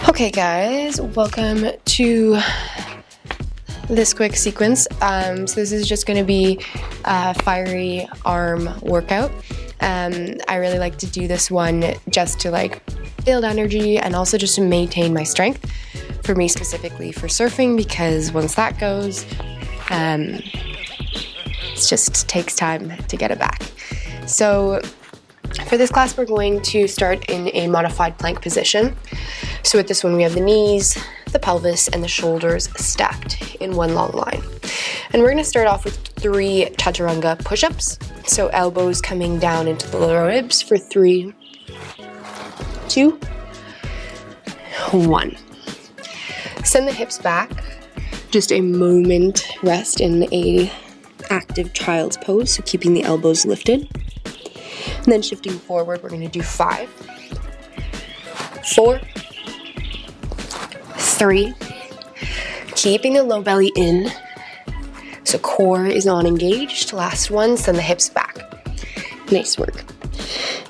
Okay guys, welcome to this quick sequence. So this is just going to be a fiery arm workout. I really like to do this one just to build energy and also just to maintain my strength. For me specifically for surfing, because once that goes, it just takes time to get it back. So for this class, we're going to start in a modified plank position. So with this one, we have the knees, the pelvis, and the shoulders stacked in one long line. And we're going to start off with 3 Chaturanga Push-Ups. So elbows coming down into the lower ribs for 3, 2, 1. Send the hips back. Just a moment rest in a active child's pose, so keeping the elbows lifted. And then shifting forward, we're going to do 5, 4, 3, keeping the low belly in, so core is not engaged. Last one, send the hips back. Nice work.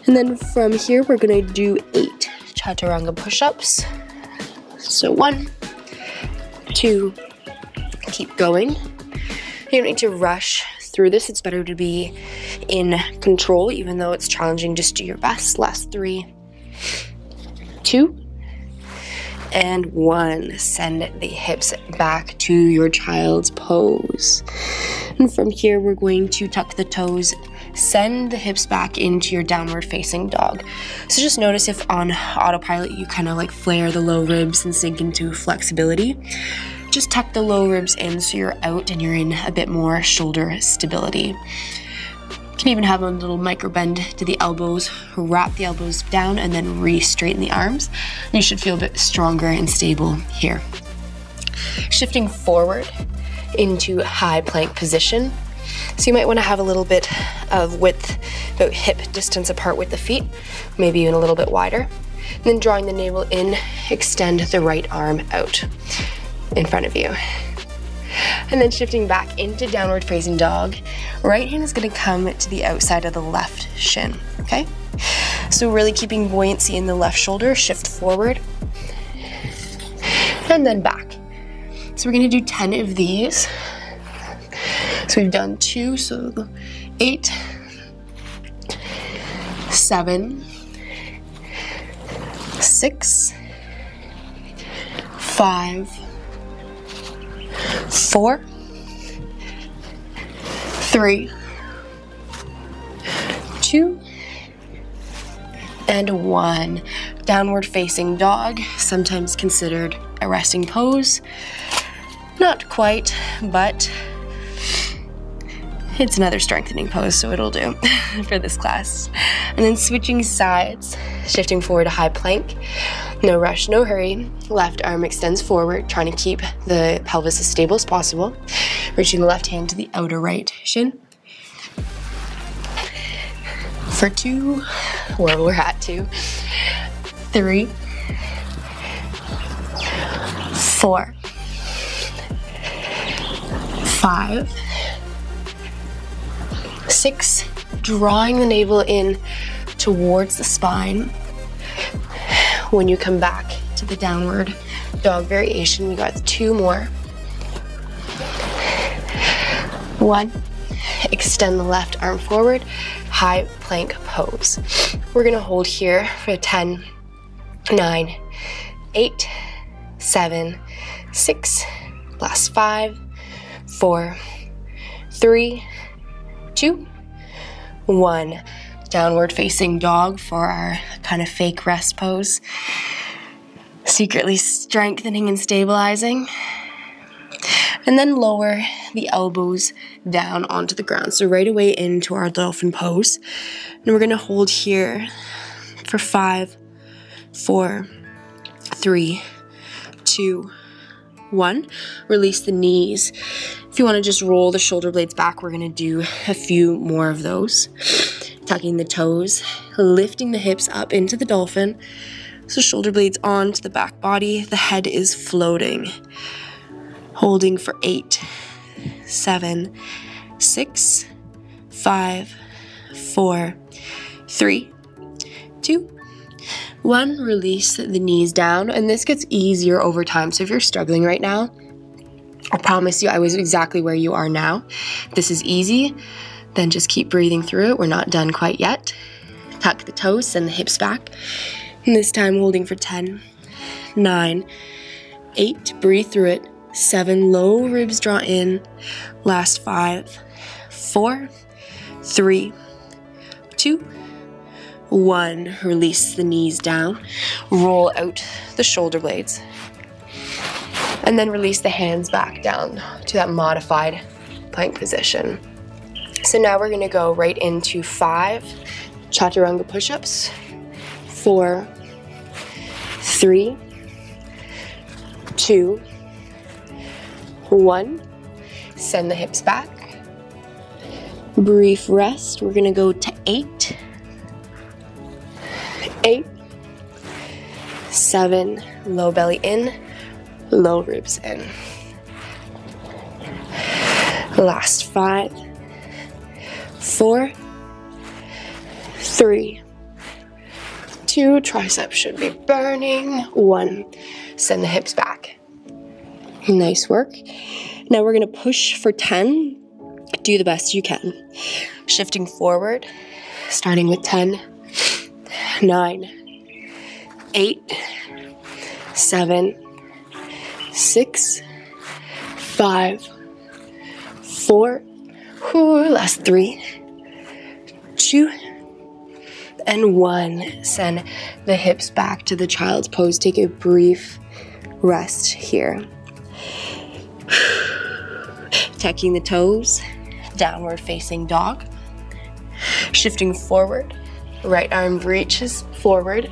And then from here, we're going to do 8 Chaturanga Push-Ups. So 1, 2, keep going. You don't need to rush through this. It's better to be in control, even though it's challenging. Just do your best. Last 3, 2, and 1. Send the hips back to your child's pose. And from here, we're going to tuck the toes, send the hips back into your downward facing dog. So just notice if on autopilot you kind of flare the low ribs and sink into flexibility. Just tuck the low ribs in so you're out and you're in a bit more shoulder stability. You can even have a little micro bend to the elbows, wrap the elbows down, and then re-straighten the arms. And you should feel a bit stronger and stable here. Shifting forward into high plank position. So you might want to have a little bit of width, about hip distance apart with the feet, maybe even a little bit wider. And then drawing the navel in, extend the right arm out in front of you. And then shifting back into downward facing dog. Right hand is going to come to the outside of the left shin, okay? So really keeping buoyancy in the left shoulder, shift forward, and then back. So we're going to do 10 of these. So we've done 2, so 8, 7, 6, 5, 4, 3, 2, and 1. Downward facing dog, sometimes considered a resting pose. Not quite, but it's another strengthening pose, so it'll do for this class. And then switching sides, shifting forward to high plank. No rush, no hurry. Left arm extends forward, trying to keep the pelvis as stable as possible. Reaching the left hand to the outer right shin. For 2, well, we're at 2, 3, 4, 5, 6, drawing the navel in towards the spine. When you come back to the downward dog variation, we got 2 more. 1, extend the left arm forward, high plank pose. We're gonna hold here for 10, 9, 8, 7, 6, last 5, 4, 3, 2, 1. Downward facing dog for our kind of fake rest pose. Secretly strengthening and stabilizing. And then lower the elbows down onto the ground. So right away into our dolphin pose. And we're gonna hold here for 5, 4, 3, 2, 1. Release the knees. If you want to just roll the shoulder blades back, we're going to do a few more of those. Tucking the toes, lifting the hips up into the dolphin. So shoulder blades onto the back body. The head is floating. Holding for 8, 7, 6, 5, 4, 3, 2, 1, release the knees down, and this gets easier over time. So if you're struggling right now, I promise you I was exactly where you are now. If this is easy, then just keep breathing through it. We're not done quite yet. Tuck the toes, send the hips back. And this time holding for 10, 9, 8, breathe through it, 7, low ribs draw in, last 5, 4, 3, 2, 1, release the knees down, roll out the shoulder blades, and then release the hands back down to that modified plank position. So now we're gonna go right into 5 Chaturanga Push-Ups, 4, 3, 2, 1, send the hips back, brief rest, we're gonna go to 8, 8, 7, low belly in, low ribs in, last 5, 4, 3, 2, triceps should be burning, 1, send the hips back. Nice work. Now we're gonna push for 10, do the best you can. Shifting forward, starting with 10, 9, 8, 7, 6, 5, 4, last 3, 2, and 1. Send the hips back to the child's pose. Take a brief rest here. Tucking the toes, downward facing dog. Shifting forward, right arm reaches forward,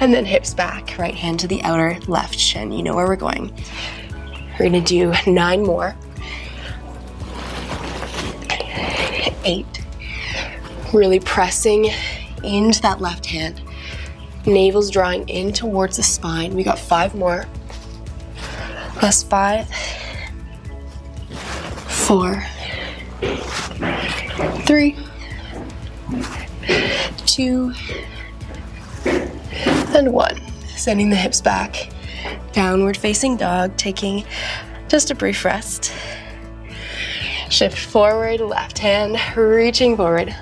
and then hips back, right hand to the outer left shin. You know where we're going. We're gonna do 9 more. 8, really pressing into that left hand. Navel's drawing in towards the spine. We got 5 more. Last 5, 4, 3, 2, and 1. Sending the hips back. Downward facing dog, taking just a brief rest. Shift forward, left hand reaching forward.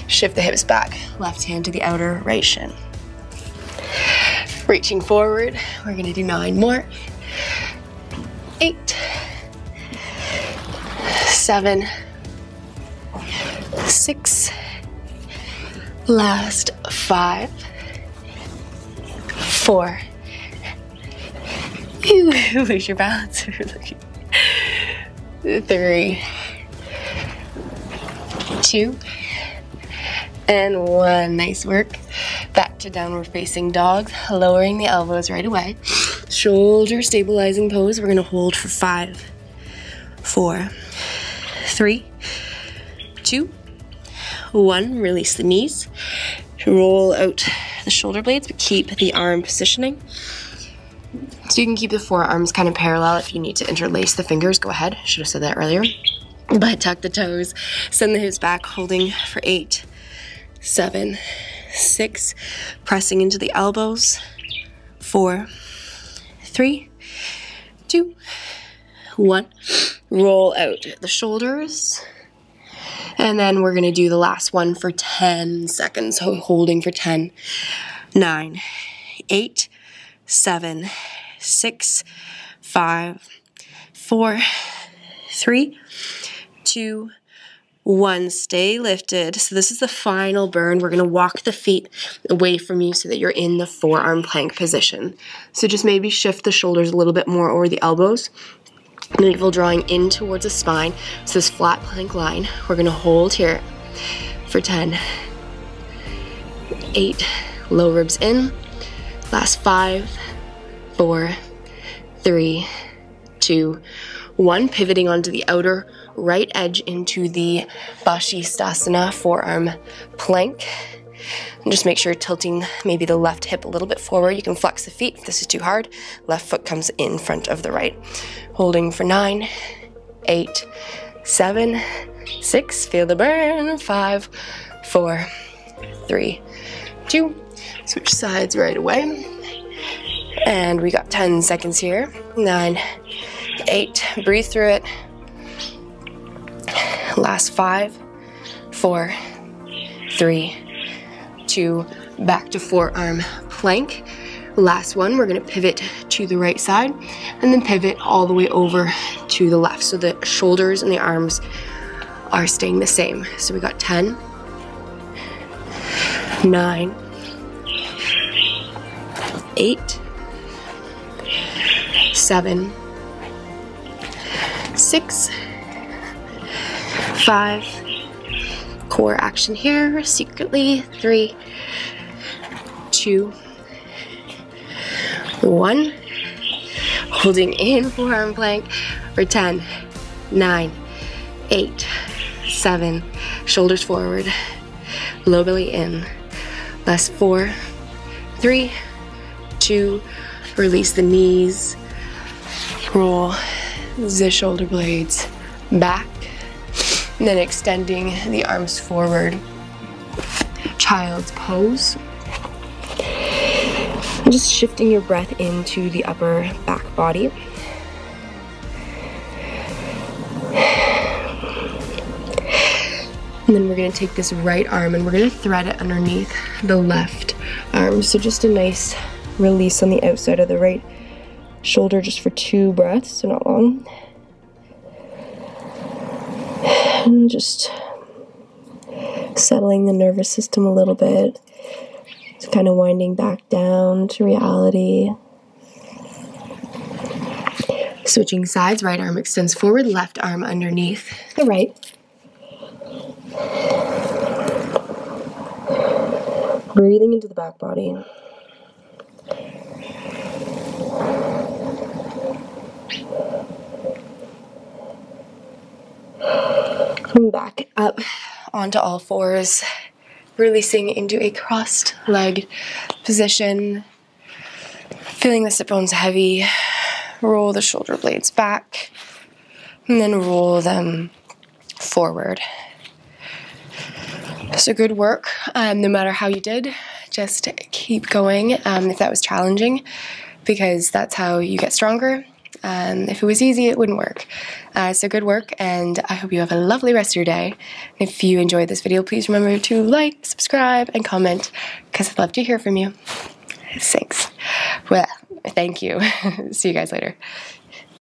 Shift the hips back, left hand to the outer right shin. Reaching forward, we're gonna do 9 more. 8, 7, 6, last 5, 4, lose your balance, 3, 2, and 1. Nice work. Back to downward facing dog, lowering the elbows right away. Shoulder stabilizing pose. We're gonna hold for 5, 4, 3, 2, 1. Release the knees. Roll out the shoulder blades, but keep the arm positioning. So you can keep the forearms kind of parallel. If you need to interlace the fingers, go ahead. Should have said that earlier. But tuck the toes, send the hips back, holding for 8, 7, 6, pressing into the elbows, 4, 3, 2, 1. Roll out the shoulders. And then we're gonna do the last one for 10 seconds, so holding for 10, 9, 8, 7, 6, 5, 4, 3, 2, 1. Stay lifted. So this is the final burn. We're gonna walk the feet away from you so that you're in the forearm plank position. So just maybe shift the shoulders a little bit more over the elbows. Navel drawing in towards the spine. So this flat plank line, we're gonna hold here for 10, 8, low ribs in, last 5, 4, 3, 2, 1. Pivoting onto the outer right edge into the Vashisthasana forearm plank. And just make sure you're tilting maybe the left hip a little bit forward. You can flex the feet if this is too hard. Left foot comes in front of the right. Holding for 9, 8, 7, 6, feel the burn, 5, 4, 3, 2, Switch sides right away. And we got 10 seconds here. 9, 8, breathe through it. Last 5, 4, 3, 2, back to forearm plank. Last one, we're gonna pivot to the right side and then pivot all the way over to the left. So the shoulders and the arms are staying the same. So we got 10, 9, 8, 7, 6, 5, core action here, secretly, 3, 2, 1, holding in forearm plank for 10, 9, 8, 7, shoulders forward, low belly in, last 4, 3, 2, release the knees, roll the shoulder blades back, and then extending the arms forward, child's pose. And just shifting your breath into the upper back body. And then we're gonna take this right arm and we're gonna thread it underneath the left arm. So just a nice release on the outside of the right shoulder just for 2 breaths, so not long. And just settling the nervous system a little bit. It's kind of winding back down to reality. Switching sides, right arm extends forward, left arm underneath the right. Breathing into the back body. Coming back up onto all fours, releasing into a crossed legged position. Feeling the sit bones heavy. Roll the shoulder blades back and then roll them forward. So good work. No matter how you did, just keep going if that was challenging, because that's how you get stronger. If it was easy, it wouldn't work. So good work, and I hope you have a lovely rest of your day. If you enjoyed this video, please remember to like, subscribe, and comment, because I'd love to hear from you. Thanks. Well, thank you. See you guys later.